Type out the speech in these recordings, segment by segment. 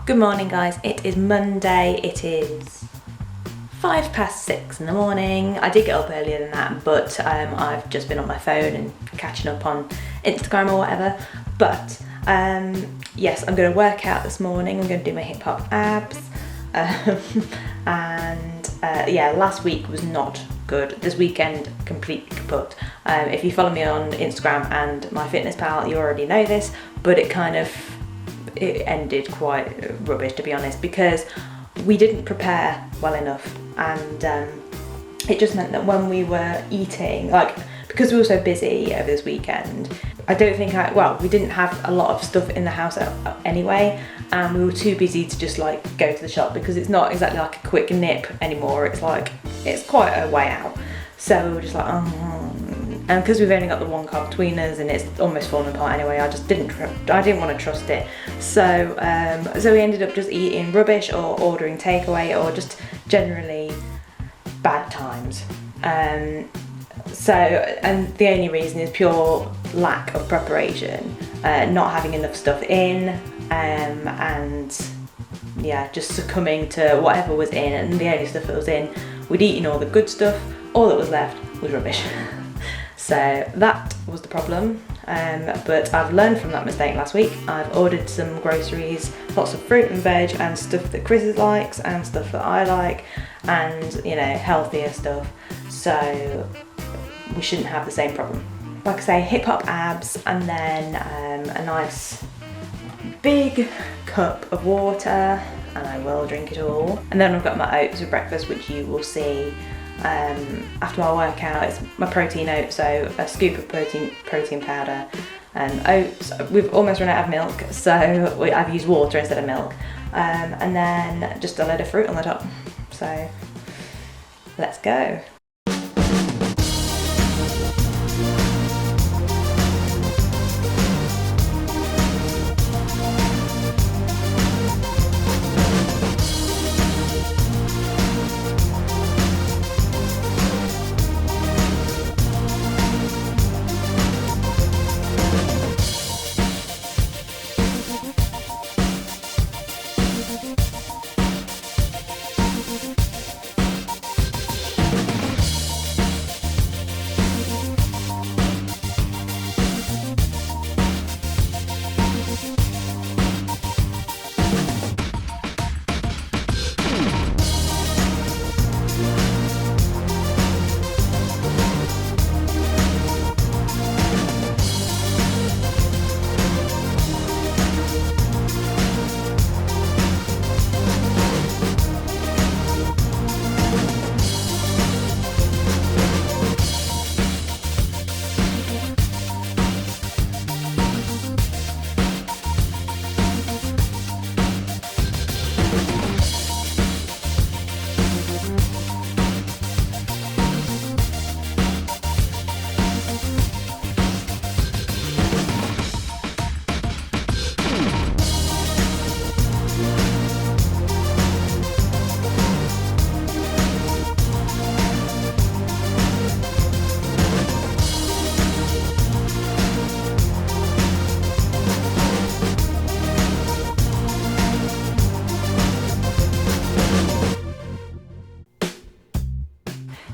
Good morning guys, it is Monday, it is 6:05 in the morning. I did get up earlier than that, but I've just been on my phone and catching up on Instagram or whatever. But yes, I'm going to work out this morning. I'm going to do my hip hop abs. Yeah, last week was not good. This weekend, completely kaput. If you follow me on Instagram and MyFitnessPal, you already know this, but it ended quite rubbish, to be honest, because we didn't prepare well enough, and it just meant that when we were eating, because we were so busy over this weekend, we didn't have a lot of stuff in the house anyway, and we were too busy to just go to the shop, because it's not exactly like a quick nip anymore. It's quite a way out, so we were just and because we've only got the one car between us and it's almost falling apart anyway, I didn't want to trust it. So we ended up just eating rubbish or ordering takeaway or just generally bad times. And the only reason is pure lack of preparation, not having enough stuff in, and yeah, just succumbing to whatever was in, and the only stuff that was in, we'd eaten all the good stuff, all that was left was rubbish. So that was the problem, but I've learned from that mistake last week. I've ordered some groceries, lots of fruit and veg and stuff that Chris likes and stuff that I like, and healthier stuff, so we shouldn't have the same problem. Like I say, hip hop abs, and then a nice big cup of water, and I will drink it all. And then I've got my oats for breakfast, which you will see after my workout. It's my protein oats, so a scoop of protein powder, oats. We've almost run out of milk, so I've used water instead of milk, and then just a load of fruit on the top. So let's go.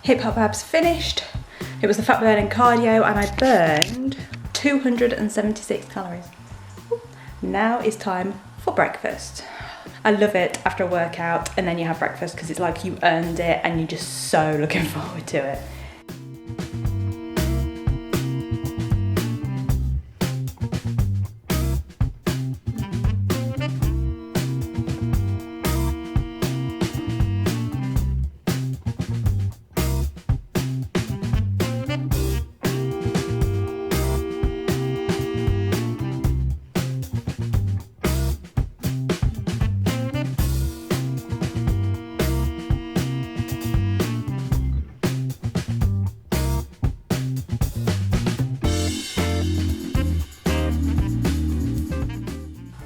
Hip hop abs finished. It was the fat burning cardio, and I burned 276 calories. Now it's time for breakfast. I love it after a workout and then you have breakfast, because it's like you earned it and you're just so looking forward to it.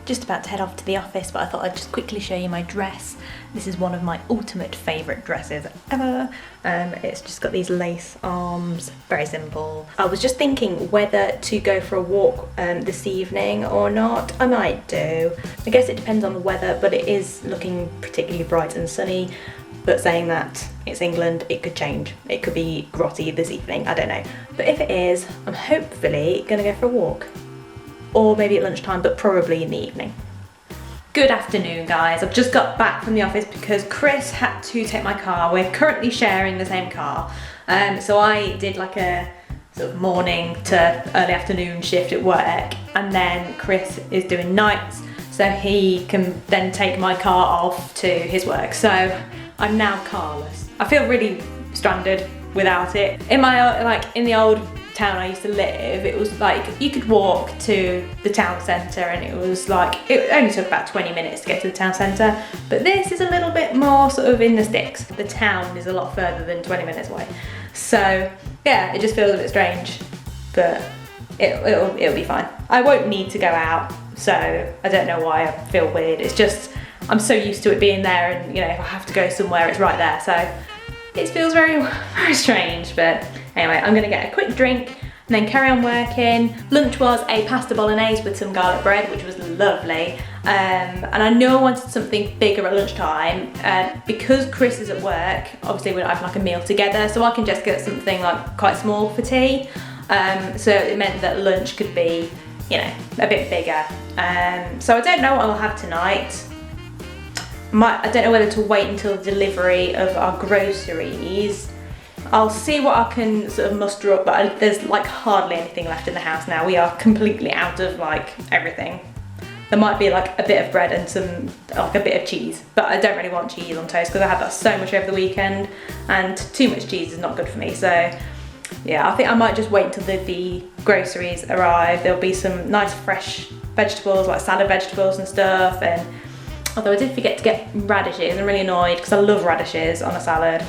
just about to head off to the office, but I thought I'd just quickly show you my dress. This is one of my ultimate favourite dresses ever. It's just got these lace arms, very simple. I was just thinking whether to go for a walk this evening or not. I might do. I guess it depends on the weather, but it is looking particularly bright and sunny. But saying that, it's England, it could change. It could be grotty this evening, I don't know. But if it is, I'm hopefully gonna go for a walk. Or maybe at lunchtime, but probably in the evening. Good afternoon, guys. I've just got back from the office because Chris had to take my car. We're currently sharing the same car. So I did like a sort of morning to early afternoon shift at work, and then Chris is doing nights, so he can then take my car off to his work. So I'm now carless. I feel really stranded without it. In my, in the old town I used to live, it was like you could walk to the town centre, and it was like, it only took about 20 minutes to get to the town centre, but this is a little bit more sort of in the sticks. The town is a lot further than 20 minutes away. So yeah, it just feels a bit strange, but it'll be fine. I won't need to go out, so I don't know why I feel weird. It's just, I'm so used to it being there, and you know, if I have to go somewhere, it's right there. So it feels very, very strange, but anyway, I'm gonna get a quick drink and then carry on working. Lunch was a pasta bolognese with some garlic bread, which was lovely. And I knew I wanted something bigger at lunchtime. Because Chris is at work, obviously we don't have like a meal together, so I can just get something like quite small for tea. So it meant that lunch could be, you know, a bit bigger. So I don't know what I'll have tonight. I don't know whether to wait until the delivery of our groceries. I'll see what I can sort of muster up, but there's like hardly anything left in the house now. We are completely out of like everything. There might be like a bit of bread and some, like a bit of cheese, but I don't really want cheese on toast because I had that so much over the weekend, and too much cheese is not good for me. So yeah, I think I might just wait until the groceries arrive. There'll be some nice fresh vegetables, like salad vegetables and stuff, and although I did forget to get radishes, I'm really annoyed because I love radishes on a salad.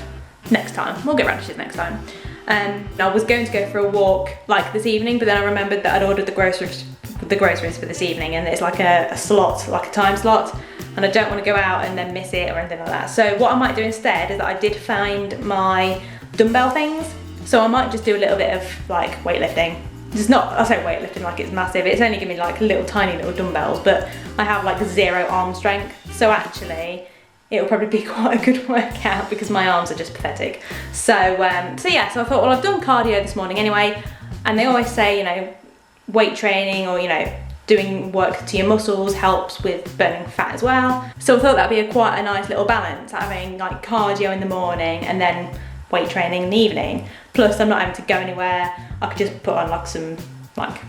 Next time, we'll get radishes next time. I was going to go for a walk like this evening, but then I remembered that I'd ordered the groceries for this evening, and it's like a slot, like a time slot, and I don't want to go out and then miss it or anything like that. So what I might do instead is that I did find my dumbbell things, so I might just do a little bit of like weightlifting. It's not, I say weightlifting like it's massive, it's only giving me like little tiny little dumbbells, but I have like 0 arm strength, so actually it'll probably be quite a good workout because my arms are just pathetic. So yeah, so I thought, well, I've done cardio this morning anyway, and they always say, you know, weight training or, you know, doing work to your muscles helps with burning fat as well. So I thought that'd be quite a nice little balance, having like cardio in the morning and then weight training in the evening. Plus I'm not having to go anywhere. I could just put on like some like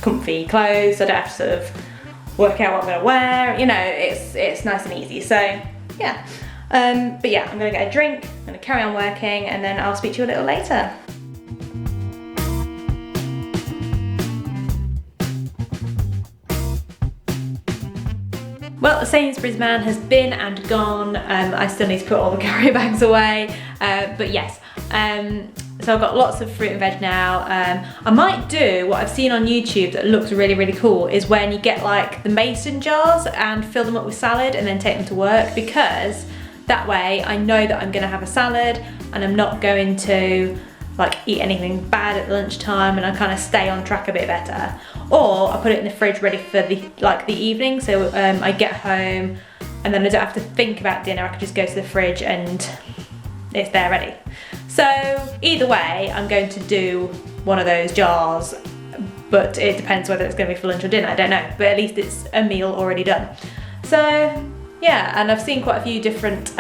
comfy clothes. I don't have to sort of work out what I'm gonna wear. You know, it's nice and easy. So yeah, but yeah, I'm gonna get a drink, I'm gonna carry on working, and then I'll speak to you a little later. Well, Sainsbury's man has been and gone. I still need to put all the carry bags away, but yes. So I've got lots of fruit and veg now. I might do what I've seen on YouTube that looks really, really cool, is when you get like the mason jars and fill them up with salad and then take them to work, because that way I know that I'm gonna have a salad and I'm not going to like eat anything bad at lunchtime, and I kind of stay on track a bit better. Or I put it in the fridge ready for the evening, so I get home and then I don't have to think about dinner. I can just go to the fridge and it's there ready. So either way, I'm going to do one of those jars, but it depends whether it's going to be for lunch or dinner, I don't know, but at least it's a meal already done. So yeah, and I've seen quite a few different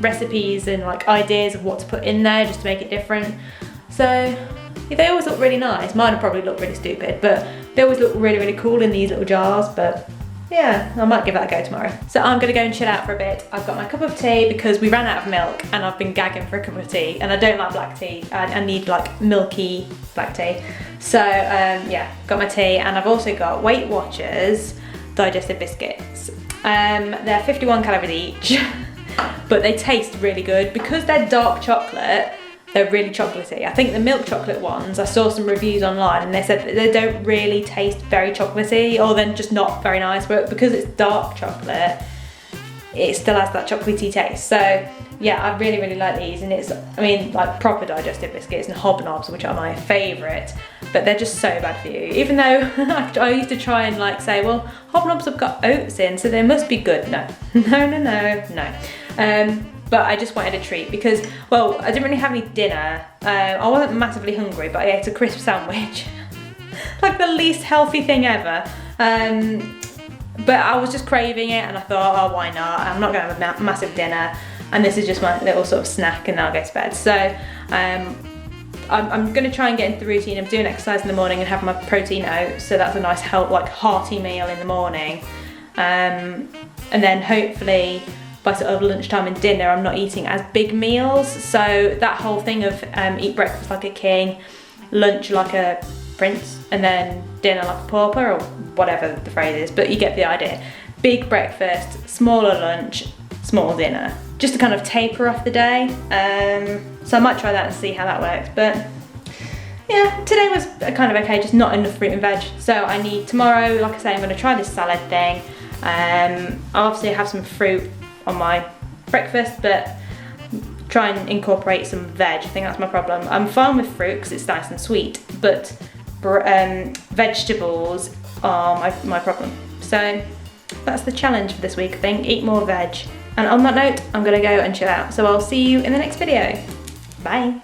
recipes and like ideas of what to put in there just to make it different. So yeah, they always look really nice. Mine will probably look really stupid, but they always look really, really cool in these little jars. But yeah, I might give that a go tomorrow. So I'm gonna go and chill out for a bit. I've got my cup of tea because we ran out of milk and I've been gagging for a cup of tea, and I don't like black tea. I need like milky black tea. So yeah, got my tea, and I've also got Weight Watchers digestive biscuits. They're 51 calories each, but they taste really good because they're dark chocolate. they're really chocolatey. I think the milk chocolate ones, I saw some reviews online and they said that they don't really taste very chocolatey, or then just not very nice, but because it's dark chocolate, it still has that chocolatey taste. So yeah, I really, really like these, and it's, I mean, like proper digestive biscuits and hobnobs, which are my favourite, but they're just so bad for you. Even though I used to try and like say, well, hobnobs have got oats in, so they must be good. No, no. But I just wanted a treat because, well, I didn't really have any dinner. I wasn't massively hungry, but I ate a crisp sandwich. Like the least healthy thing ever. But I was just craving it and I thought, oh, why not? I'm not gonna have a massive dinner. And this is just my little sort of snack and then I'll go to bed. So I'm gonna try and get into the routine of doing exercise in the morning and have my protein oats. So that's a nice hearty meal in the morning. And then hopefully, by sort of lunchtime and dinner, I'm not eating as big meals. So that whole thing of eat breakfast like a king, lunch like a prince, and then dinner like a pauper, or whatever the phrase is, but you get the idea. Big breakfast, smaller lunch, small dinner, just to kind of taper off the day. So I might try that and see how that works. But yeah, today was kind of okay, just not enough fruit and veg. So I need tomorrow, like I say, I'm going to try this salad thing. I'll obviously have some fruit on my breakfast, but try and incorporate some veg. I think that's my problem. I'm fine with fruit because it's nice and sweet, but vegetables are my problem. So that's the challenge for this week, I think. Eat more veg. And on that note, I'm gonna go and chill out. So I'll see you in the next video. Bye.